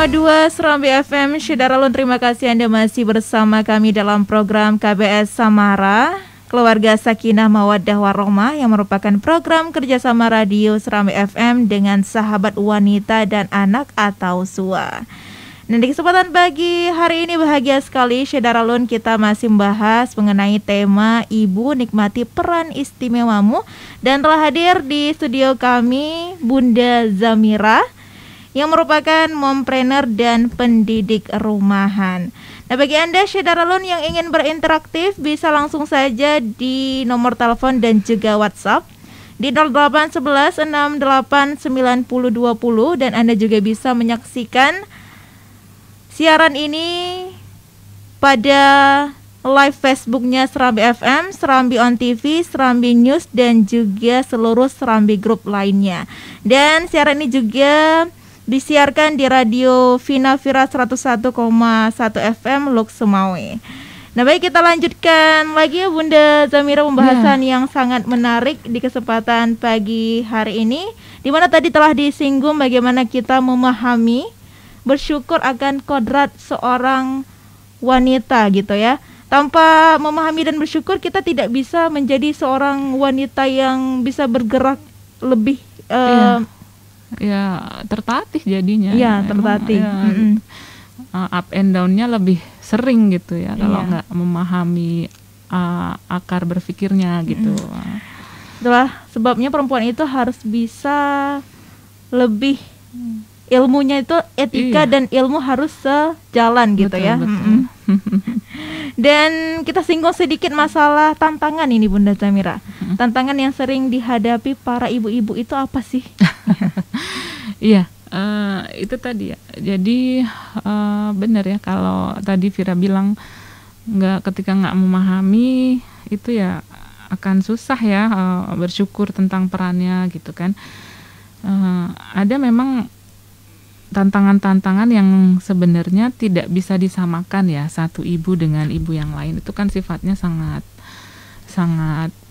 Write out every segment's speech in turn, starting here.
105,2 Serambi FM. Syederalun, terima kasih Anda masih bersama kami dalam program KBS Samara, Keluarga Sakinah Mawaddah Warohmah, yang merupakan program kerjasama radio Serambi FM dengan sahabat wanita dan anak atau SUA. Dan di kesempatan pagi hari ini bahagia sekali Syederalun, kita masih membahas mengenai tema Ibu Nikmati Peran Istimewamu. Dan telah hadir di studio kami Bunda Zamira, yang merupakan mompreneur dan pendidik rumahan. Nah, bagi Anda Syederalun yang ingin berinteraktif, bisa langsung saja di nomor telepon dan juga WhatsApp di 0811 68 90 20, dan Anda juga bisa menyaksikan siaran ini pada live Facebooknya Serambi FM, Serambi On TV, Serambi News, dan juga seluruh Serambi Group lainnya. Dan siaran ini juga disiarkan di Radio Vina Vira 101,1 FM Luk Sumawe. Nah, baik, kita lanjutkan lagi ya Bunda Zamira pembahasan yang sangat menarik di kesempatan pagi hari ini, di mana tadi telah disinggung bagaimana kita memahami, bersyukur akan kodrat seorang wanita gitu ya. Tanpa memahami dan bersyukur, kita tidak bisa menjadi seorang wanita yang bisa bergerak lebih tertatih jadinya. Ya, tertatih. Up and down-nya lebih sering gitu ya, kalau nggak memahami akar berpikirnya gitu. Itulah sebabnya perempuan itu harus bisa lebih ilmunya itu etika dan ilmu harus sejalan gitu, betul, ya. Betul. Dan kita singgung sedikit masalah tantangan ini Bunda Zamira. Tantangan yang sering dihadapi para ibu-ibu itu apa sih? Iya, itu tadi ya. Jadi benar ya, kalau tadi Vira bilang ketika nggak memahami itu ya akan susah ya bersyukur tentang perannya gitu kan. Ada memang tantangan-tantangan yang sebenarnya tidak bisa disamakan ya, satu ibu dengan ibu yang lain. Itu kan sifatnya sangat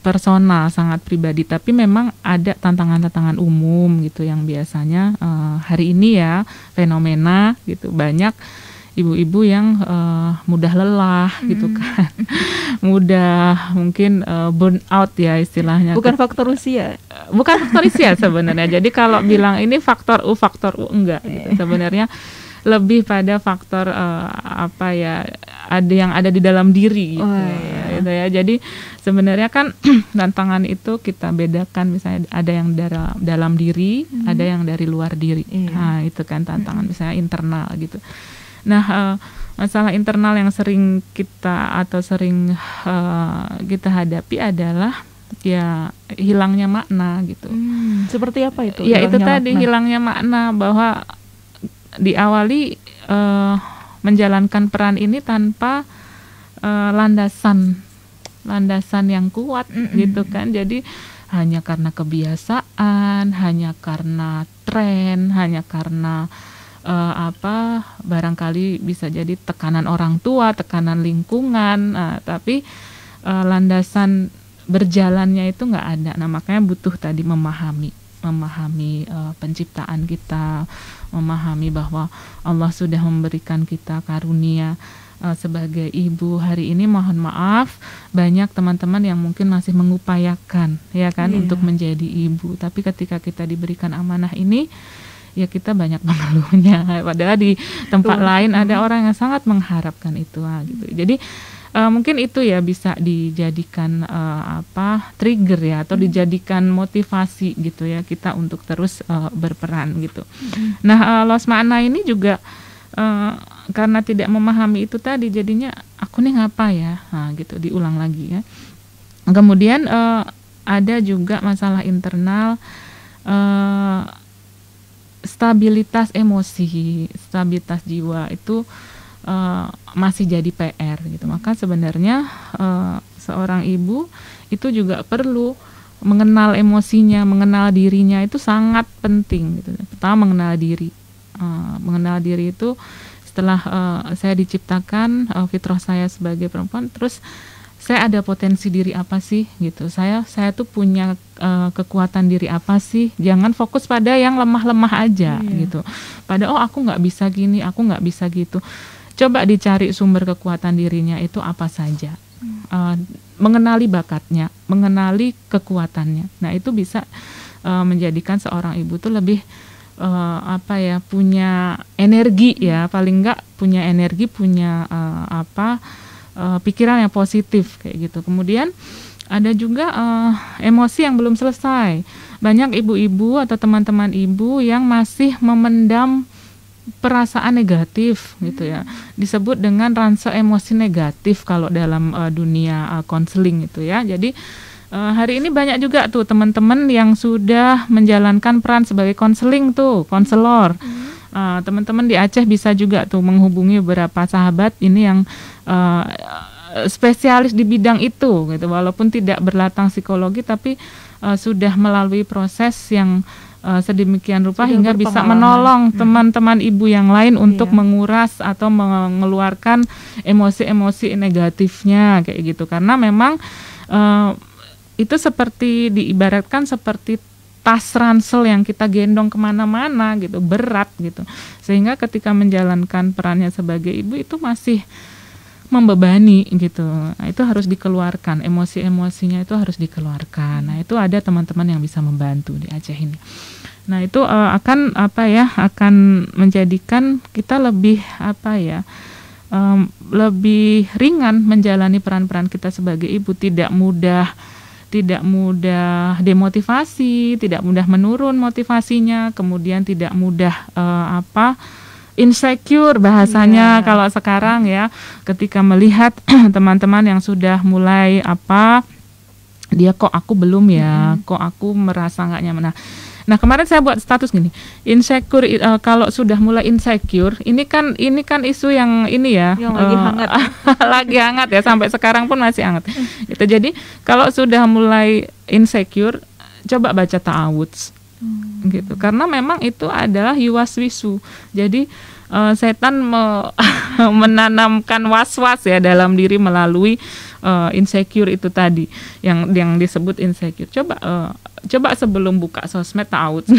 personal, sangat pribadi. Tapi memang ada tantangan-tantangan umum gitu yang biasanya hari ini ya fenomena gitu, banyak ibu-ibu yang mudah lelah gitu kan, mudah mungkin burn out ya istilahnya. Bukan faktor usia. Bukan faktor usia sebenarnya. Jadi kalau bilang ini faktor U enggak gitu. Sebenarnya lebih pada faktor ada yang ada di dalam diri gitu, gitu ya. Jadi sebenarnya kan tantangan itu kita bedakan, misalnya ada yang dalam diri, ada yang dari luar diri. Nah, itu kan tantangan misalnya internal gitu. Nah, masalah internal yang sering kita hadapi adalah ya hilangnya makna gitu. Seperti apa itu? Ya itu tadi makna. Hilangnya makna, bahwa diawali menjalankan peran ini tanpa landasan yang kuat gitu kan. Jadi hanya karena kebiasaan, hanya karena tren, hanya karena barangkali bisa jadi tekanan orang tua, tekanan lingkungan, tapi landasan berjalannya itu nggak ada. Nah, makanya butuh tadi memahami penciptaan kita, memahami bahwa Allah sudah memberikan kita karunia sebagai ibu. Hari ini mohon maaf, banyak teman-teman yang mungkin masih mengupayakan ya kan untuk menjadi ibu, tapi ketika kita diberikan amanah ini, ya kita banyak mengeluhnya, padahal di tempat lain ada orang yang sangat mengharapkan itu gitu. Jadi mungkin itu ya bisa dijadikan trigger ya, atau dijadikan motivasi gitu ya kita untuk terus berperan gitu. Nah, loss makna ini juga karena tidak memahami itu tadi, jadinya aku nih ngapa ya, gitu, diulang lagi ya. Kemudian ada juga masalah internal, stabilitas emosi, stabilitas jiwa itu masih jadi PR gitu. Maka sebenarnya seorang ibu itu juga perlu mengenal emosinya, mengenal dirinya, itu sangat penting gitu. Pertama mengenal diri. Mengenal diri itu setelah saya diciptakan, fitrah saya sebagai perempuan, terus saya ada potensi diri apa sih gitu, saya tuh punya kekuatan diri apa sih. Jangan fokus pada yang lemah-lemah aja gitu, pada aku nggak bisa gini, aku nggak bisa gitu. Coba dicari sumber kekuatan dirinya itu apa saja. Mengenali bakatnya, mengenali kekuatannya. Nah itu bisa menjadikan seorang ibu tuh lebih punya energi ya, paling enggak punya energi, punya pikiran yang positif kayak gitu. Kemudian ada juga emosi yang belum selesai. Banyak ibu-ibu atau teman-teman ibu yang masih memendam perasaan negatif gitu ya. Disebut dengan ransa emosi negatif kalau dalam dunia konseling itu ya. Jadi hari ini banyak juga tuh teman-teman yang sudah menjalankan peran sebagai konseling tuh, konselor. Teman-teman di Aceh bisa juga tuh menghubungi beberapa sahabat ini yang spesialis di bidang itu gitu. Walaupun tidak berlatar psikologi tapi sudah melalui proses yang sedemikian rupa sudah hingga bisa menolong teman-teman ibu yang lain untuk menguras atau mengeluarkan emosi-emosi negatifnya kayak gitu. Karena memang itu seperti diibaratkan seperti tas ransel yang kita gendong kemana-mana gitu, berat gitu. Sehingga ketika menjalankan perannya sebagai ibu itu masih membebani gitu. Nah, itu harus dikeluarkan, emosi-emosinya itu harus dikeluarkan. Nah, itu ada teman-teman yang bisa membantu di Aceh ini. Nah, itu akan menjadikan kita lebih lebih ringan menjalani peran-peran kita sebagai ibu, tidak mudah demotivasi, tidak mudah menurun motivasinya, kemudian tidak mudah insecure bahasanya kalau sekarang ya, ketika melihat teman-teman yang sudah mulai dia kok aku belum ya, kok aku merasa nggak nyaman. Nah kemarin saya buat status gini, insecure kalau sudah mulai insecure, ini kan isu yang ini ya, yang lagi hangat, lagi hangat ya, sampai sekarang pun masih hangat. Itu jadi kalau sudah mulai insecure, coba baca ta'awudz. Gitu, karena memang itu adalah yuwaswisu. Jadi setan menanamkan was-was ya dalam diri melalui insecure itu tadi, yang disebut insecure. Coba sebelum buka sosmed ta'awudz.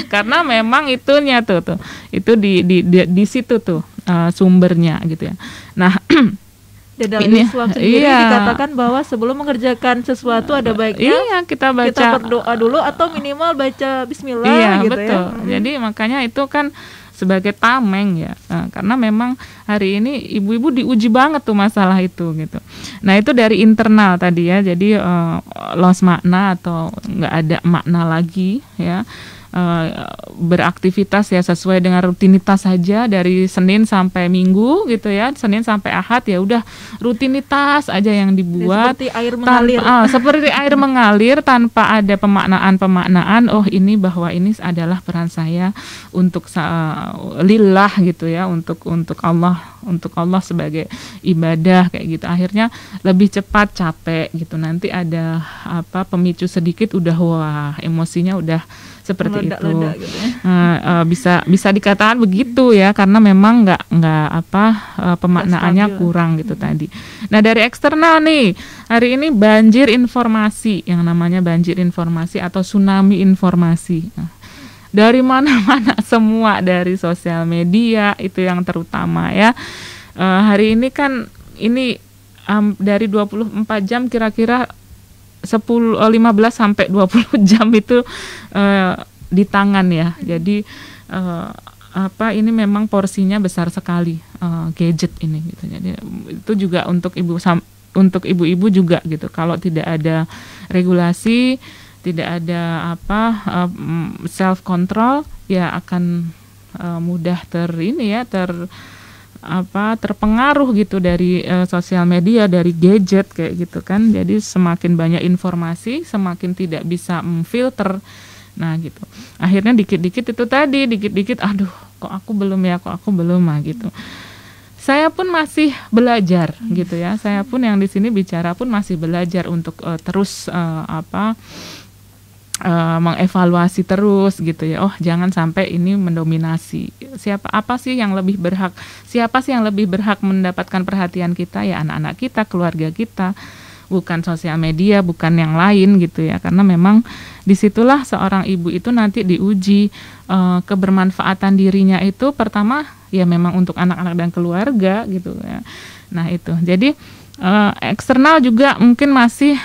Karena memang itunya tuh itu di situ tuh sumbernya gitu ya. Nah dan dalam Islam sendiri dikatakan bahwa sebelum mengerjakan sesuatu ada baiknya kita berdoa dulu atau minimal baca bismillah gitu betul. Ya. Jadi makanya itu kan sebagai tameng ya, karena memang hari ini ibu-ibu diuji banget tuh masalah itu gitu. Nah itu dari internal tadi ya, jadi lost makna atau nggak ada makna lagi ya. Beraktivitas ya sesuai dengan rutinitas saja dari Senin sampai Minggu gitu ya, Senin sampai Ahad ya udah rutinitas aja yang dibuat, seperti air mengalir, seperti air mengalir tanpa ada pemaknaan. Oh ini bahwa ini adalah peran saya untuk lillah gitu ya, untuk Allah sebagai ibadah kayak gitu. Akhirnya lebih cepat capek gitu, nanti ada pemicu sedikit udah emosinya udah seperti itu gitu ya. Bisa dikatakan begitu ya, karena memang nggak pemaknaannya kurang gitu tadi. Nah dari eksternal nih, hari ini banjir informasi, yang namanya banjir informasi atau tsunami informasi. Dari mana-mana semua, dari sosial media itu yang terutama ya. Hari ini kan dari 24 jam kira-kira 15 sampai 20 jam itu di tangan ya. Jadi ini memang porsinya besar sekali gadget ini gitu. Jadi itu juga untuk ibu-ibu juga gitu. Kalau tidak ada regulasi, tidak ada self control ya akan mudah terpengaruh gitu dari sosial media, dari gadget kayak gitu kan. Jadi semakin banyak informasi, semakin tidak bisa memfilter. Nah gitu. Akhirnya dikit-dikit aduh kok aku belum gitu. Saya pun masih belajar gitu ya. Saya pun yang di sini bicara pun masih belajar untuk terus mengevaluasi terus gitu ya. Oh, jangan sampai ini mendominasi. Siapa sih yang lebih berhak mendapatkan perhatian kita? Ya anak-anak kita, keluarga kita, bukan sosial media, bukan yang lain gitu ya. Karena memang disitulah seorang ibu itu nanti diuji kebermanfaatan dirinya itu pertama ya memang untuk anak-anak dan keluarga gitu ya. Nah itu. Jadi eksternal juga mungkin masih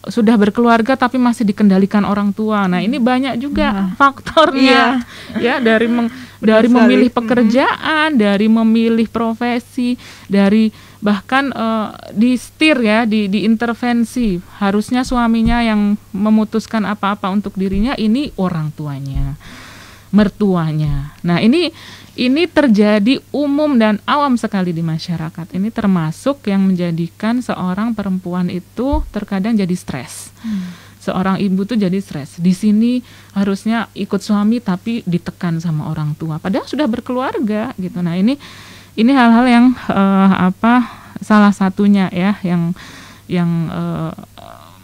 sudah berkeluarga tapi masih dikendalikan orang tua. Nah ini banyak juga faktornya ya, dari memilih pekerjaan, dari memilih profesi, dari bahkan disetir ya, diintervensi. Harusnya suaminya yang memutuskan apa-apa untuk dirinya, ini orang tuanya, mertuanya. Nah ini terjadi umum dan awam sekali di masyarakat. Ini termasuk yang menjadikan seorang perempuan itu terkadang jadi stres. Seorang ibu tuh jadi stres. Di sini harusnya ikut suami tapi ditekan sama orang tua. Padahal sudah berkeluarga gitu. Nah ini hal-hal yang salah satunya ya yang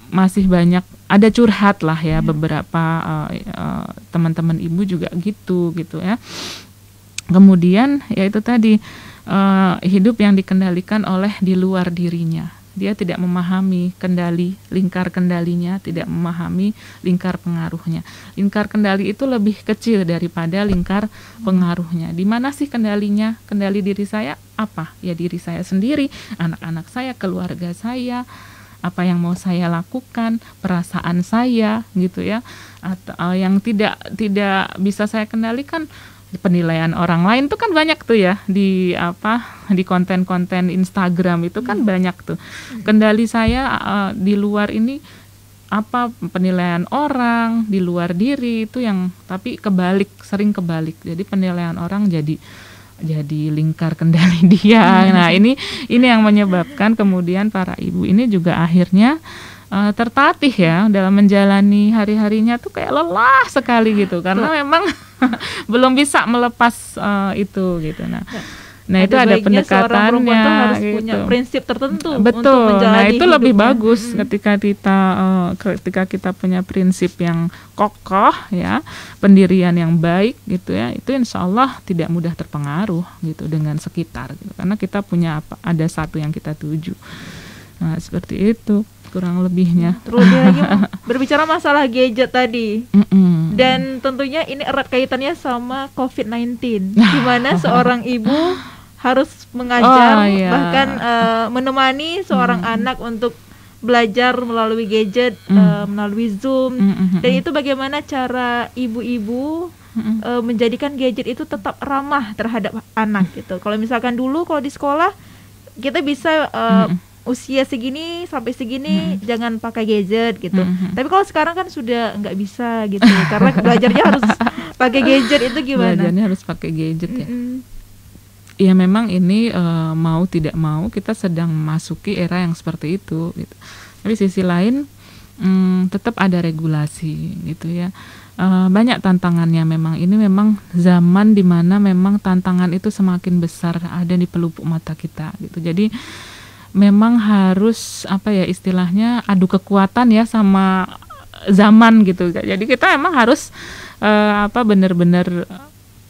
masih banyak ada curhat lah ya, beberapa teman-teman ibu juga gitu ya. Kemudian ya itu tadi hidup yang dikendalikan oleh di luar dirinya. Dia tidak memahami lingkar kendalinya, tidak memahami lingkar pengaruhnya. Lingkar kendali itu lebih kecil daripada lingkar pengaruhnya. Di mana sih kendalinya? Kendali diri saya apa? Ya diri saya sendiri, anak-anak saya, keluarga saya, apa yang mau saya lakukan, perasaan saya gitu ya. Atau yang tidak bisa saya kendalikan, penilaian orang lain tuh kan banyak tuh ya di konten-konten Instagram itu kan banyak tuh. Kendali saya di luar ini apa, penilaian orang di luar diri itu yang tapi sering kebalik. Jadi penilaian orang jadi lingkar kendali dia. Nah, ini yang menyebabkan kemudian para ibu ini juga akhirnya tertatih ya dalam menjalani hari-harinya tuh kayak lelah sekali gitu karena memang belum bisa melepas itu gitu. Nah itu ada pendekatannya harus gitu. Punya prinsip tertentu. Betul. Untuk menjalani Nah itu lebih hidupnya. bagus ketika kita punya prinsip yang kokoh ya, pendirian yang baik gitu ya. Itu insya Allah tidak mudah terpengaruh gitu dengan sekitar gitu. Karena kita punya ada satu yang kita tuju. Nah seperti itu kurang lebihnya. Terlebih lagi berbicara masalah gadget tadi. Dan tentunya ini erat kaitannya sama COVID-19, di mana seorang ibu harus mengajar bahkan menemani seorang anak untuk belajar melalui gadget, melalui Zoom. Dan itu bagaimana cara ibu-ibu menjadikan gadget itu tetap ramah terhadap anak gitu. Kalau misalkan dulu kalau di sekolah kita bisa usia segini sampai segini jangan pakai gadget gitu. Tapi kalau sekarang kan sudah nggak bisa gitu karena belajarnya harus pakai gadget. Itu gimana? Belajarnya harus pakai gadget ya. Ya memang ini mau tidak mau kita sedang memasuki era yang seperti itu gitu. Tapi sisi lain tetap ada regulasi gitu ya. Banyak tantangannya memang. Ini memang zaman dimana memang tantangan itu semakin besar ada di pelupuk mata kita gitu. Jadi memang harus istilahnya adu kekuatan ya sama zaman gitu. Jadi kita emang harus benar-benar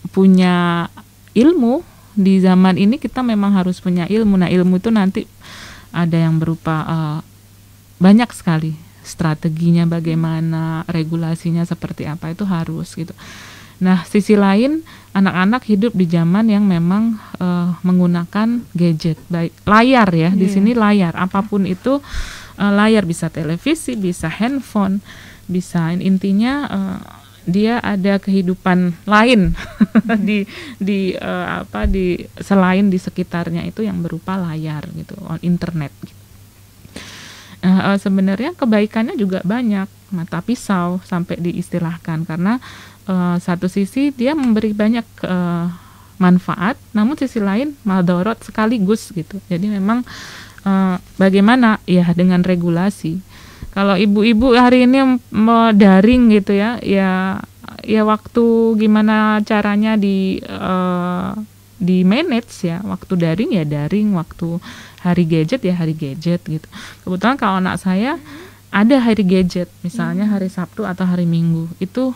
punya ilmu di zaman ini. Kita memang harus punya ilmu. Nah ilmu itu nanti ada yang berupa banyak sekali strateginya, bagaimana regulasinya seperti apa, itu harus gitu. Nah sisi lain anak-anak hidup di zaman yang memang menggunakan gadget, baik layar ya, di sini layar apapun itu, layar bisa televisi, bisa handphone, bisa intinya dia ada kehidupan lain di selain di sekitarnya itu yang berupa layar gitu, internet gitu. Sebenarnya kebaikannya juga banyak, mata pisau sampai diistilahkan karena satu sisi dia memberi banyak manfaat, namun sisi lain madorot sekaligus gitu. Jadi memang bagaimana ya dengan regulasi. Kalau ibu-ibu hari ini mau daring gitu ya waktu gimana caranya di manage ya, waktu daring ya daring, waktu hari gadget ya hari gadget gitu. Kebetulan kalau anak saya ada hari gadget, misalnya hari Sabtu atau hari Minggu, itu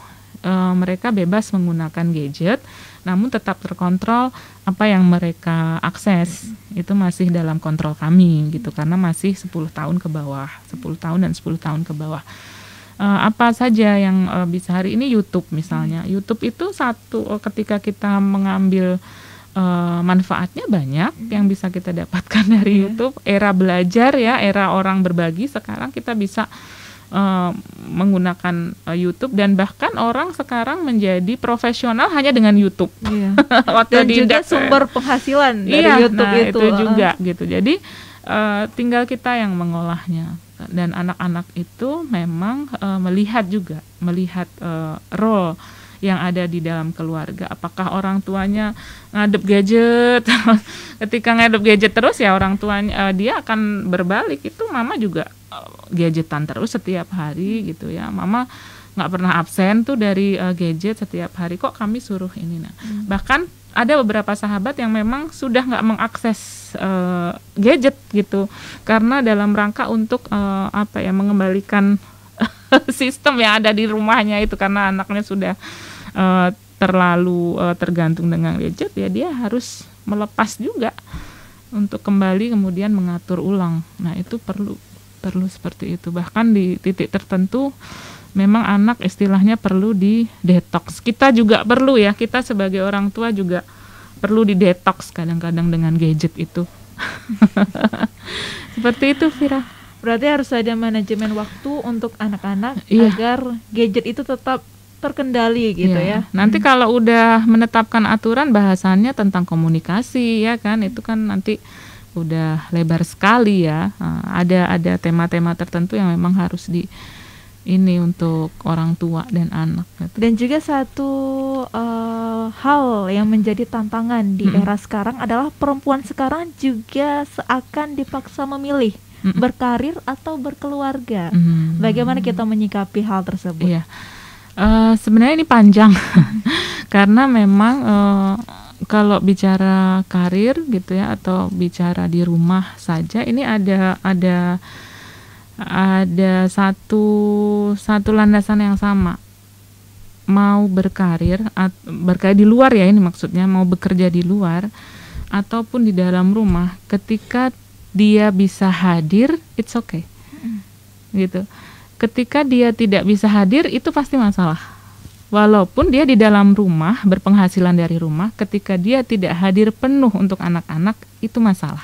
mereka bebas menggunakan gadget, namun tetap terkontrol apa yang mereka akses, itu masih dalam kontrol kami gitu, karena masih 10 tahun ke bawah, 10 tahun dan 10 tahun ke bawah. Apa saja yang bisa hari ini YouTube misalnya, YouTube itu ketika kita mengambil manfaatnya banyak yang bisa kita dapatkan dari YouTube. Era belajar ya, era orang berbagi, sekarang kita bisa menggunakan YouTube, dan bahkan orang sekarang menjadi profesional hanya dengan YouTube. Dan juga sumber penghasilan dari YouTube itu juga gitu. Jadi tinggal kita yang mengolahnya, dan anak-anak itu memang melihat role yang ada di dalam keluarga. Apakah orang tuanya ngadep gadget? Ketika ngadep gadget terus ya orang tuanya dia akan berbalik, itu mama juga gadgetan terus setiap hari gitu ya. Mama nggak pernah absen tuh dari gadget setiap hari, kok kami suruh ini. Bahkan ada beberapa sahabat yang memang sudah nggak mengakses gadget gitu, karena dalam rangka untuk mengembalikan sistem yang ada di rumahnya itu, karena anaknya sudah terlalu tergantung dengan gadget, ya dia harus melepas juga untuk kembali kemudian mengatur ulang. Nah itu perlu seperti itu. Bahkan di titik tertentu memang anak istilahnya perlu di detox. Kita juga perlu ya, kita sebagai orang tua juga perlu di detox kadang-kadang dengan gadget itu. Seperti itu, Vira. Berarti harus ada manajemen waktu untuk anak-anak agar gadget itu tetap terkendali gitu ya. Nanti kalau udah menetapkan aturan, bahasannya tentang komunikasi ya kan, itu kan nanti udah lebar sekali ya. Ada tema-tema tertentu yang memang harus ini untuk orang tua dan anak gitu. Dan juga satu hal yang menjadi tantangan di era sekarang adalah perempuan sekarang juga seakan dipaksa memilih berkarir atau berkeluarga. Bagaimana kita menyikapi hal tersebut? Iya. Sebenarnya ini panjang karena memang kalau bicara karir gitu ya, atau bicara di rumah saja, ini ada satu landasan yang sama. Mau berkarir di luar ya, ini maksudnya mau bekerja di luar ataupun di dalam rumah, ketika dia bisa hadir, it's okay. Gitu. Ketika dia tidak bisa hadir, itu pasti masalah. Walaupun dia di dalam rumah, berpenghasilan dari rumah, ketika dia tidak hadir penuh untuk anak-anak, itu masalah.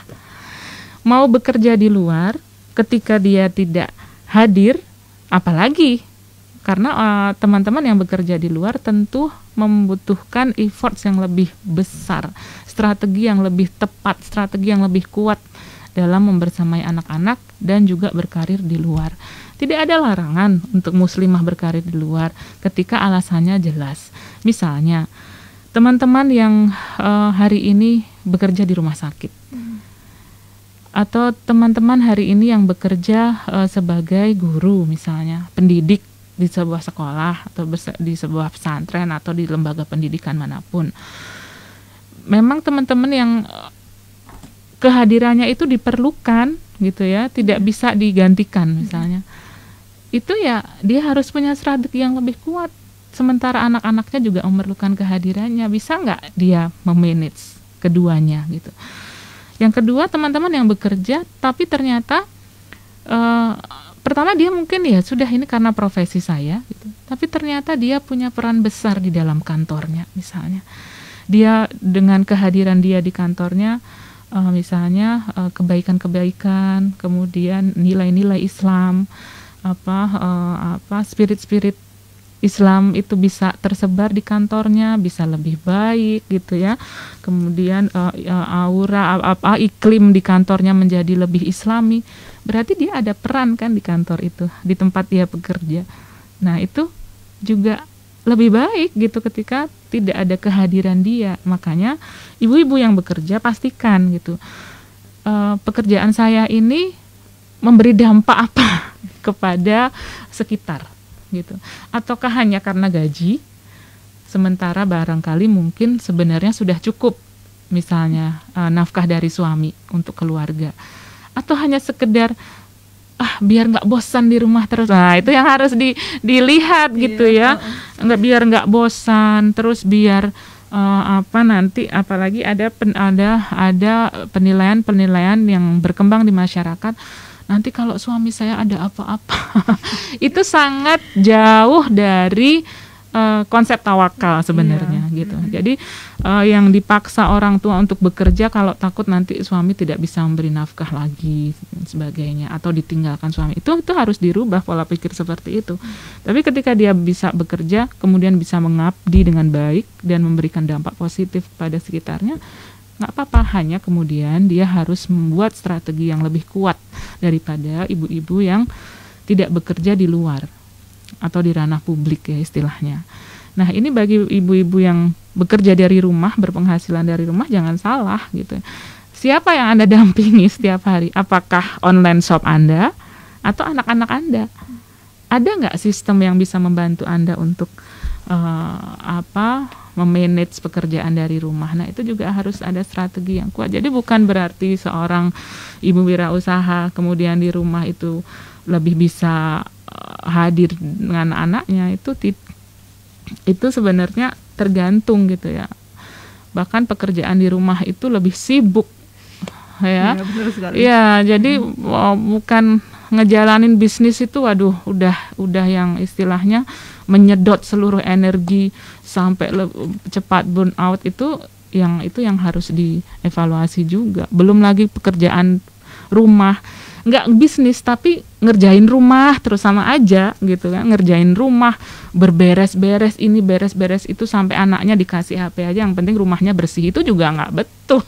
Mau bekerja di luar, ketika dia tidak hadir, apalagi. Karena teman-teman yang bekerja di luar tentu membutuhkan effort yang lebih besar, strategi yang lebih tepat, strategi yang lebih kuat dalam membersamai anak-anak dan juga berkarir di luar. Tidak ada larangan untuk muslimah berkarir di luar ketika alasannya jelas. Misalnya, teman-teman yang hari ini bekerja di rumah sakit, atau teman-teman hari ini yang bekerja sebagai guru misalnya, pendidik di sebuah sekolah atau di sebuah pesantren atau di lembaga pendidikan manapun. Memang teman-teman yang kehadirannya itu diperlukan gitu ya, tidak bisa digantikan misalnya. Itu ya dia harus punya strategi yang lebih kuat. Sementara anak-anaknya juga memerlukan kehadirannya. Bisa nggak dia memanage keduanya gitu. Yang kedua, teman-teman yang bekerja tapi ternyata pertama dia mungkin ya sudah ini karena profesi saya gitu. Tapi ternyata dia punya peran besar di dalam kantornya misalnya. Dia dengan kehadiran dia di kantornya misalnya kebaikan-kebaikan, kemudian nilai-nilai Islam, spirit-spirit Islam itu bisa tersebar di kantornya, bisa lebih baik gitu ya. Kemudian iklim di kantornya menjadi lebih Islami. Berarti dia ada peran kan di kantor itu, di tempat dia bekerja. Nah, itu juga lebih baik gitu ketika tidak ada kehadiran dia. Makanya ibu-ibu yang bekerja pastikan gitu, pekerjaan saya ini memberi dampak apa kepada sekitar gitu, ataukah hanya karena gaji, sementara barangkali mungkin sebenarnya sudah cukup misalnya nafkah dari suami untuk keluarga, atau hanya sekedar biar nggak bosan di rumah terus. Nah, itu yang harus dilihat gitu ya. Biar nggak bosan, terus biar nanti apalagi ada penilaian yang berkembang di masyarakat. Nanti kalau suami saya ada apa-apa, itu sangat jauh dari konsep tawakal sebenarnya gitu. Jadi yang dipaksa orang tua untuk bekerja kalau takut nanti suami tidak bisa memberi nafkah lagi dan sebagainya, atau ditinggalkan suami, itu harus dirubah pola pikir seperti itu. Tapi ketika dia bisa bekerja kemudian bisa mengabdi dengan baik dan memberikan dampak positif pada sekitarnya, nggak apa-apa. Hanya kemudian dia harus membuat strategi yang lebih kuat daripada ibu-ibu yang tidak bekerja di luar atau di ranah publik ya istilahnya. Nah, ini bagi ibu-ibu yang bekerja dari rumah, berpenghasilan dari rumah, jangan salah gitu. Siapa yang Anda dampingi setiap hari? Apakah online shop Anda atau anak-anak Anda? Ada nggak sistem yang bisa membantu Anda untuk memanage pekerjaan dari rumah? Nah, itu juga harus ada strategi yang kuat. Jadi bukan berarti seorang ibu wirausaha kemudian di rumah itu lebih bisa hadir dengan anaknya, itu sebenarnya tergantung gitu ya. Bahkan pekerjaan di rumah itu lebih sibuk ya. Ya, jadi bukan ngejalanin bisnis itu udah yang istilahnya menyedot seluruh energi sampai cepat burn out, itu yang harus dievaluasi juga. Belum lagi pekerjaan rumah, nggak bisnis tapi ngerjain rumah terus sama aja gitu kan. Ngerjain rumah, berberes-beres ini, beres-beres itu, sampai anaknya dikasih HP aja yang penting rumahnya bersih, itu juga nggak betul.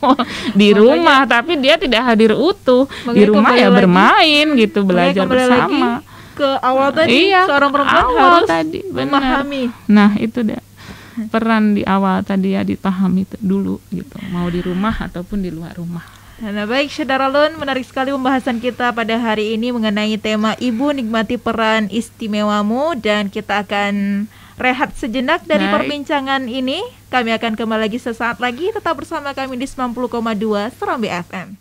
Di rumah tapi dia tidak hadir utuh. Di rumah ya bermain gitu, belajar bersama. Ke awal tadi, seorang perempuan harus memahami. Nah, itu deh peran di awal tadi ya, dipahami dulu gitu, mau di rumah ataupun di luar rumah. Nah, baik Syedaralun, menarik sekali pembahasan kita pada hari ini mengenai tema Ibu Nikmati Peran Istimewamu, dan kita akan rehat sejenak dari perbincangan ini. Kami akan kembali lagi sesaat lagi, tetap bersama kami di 90,2 Serambi FM.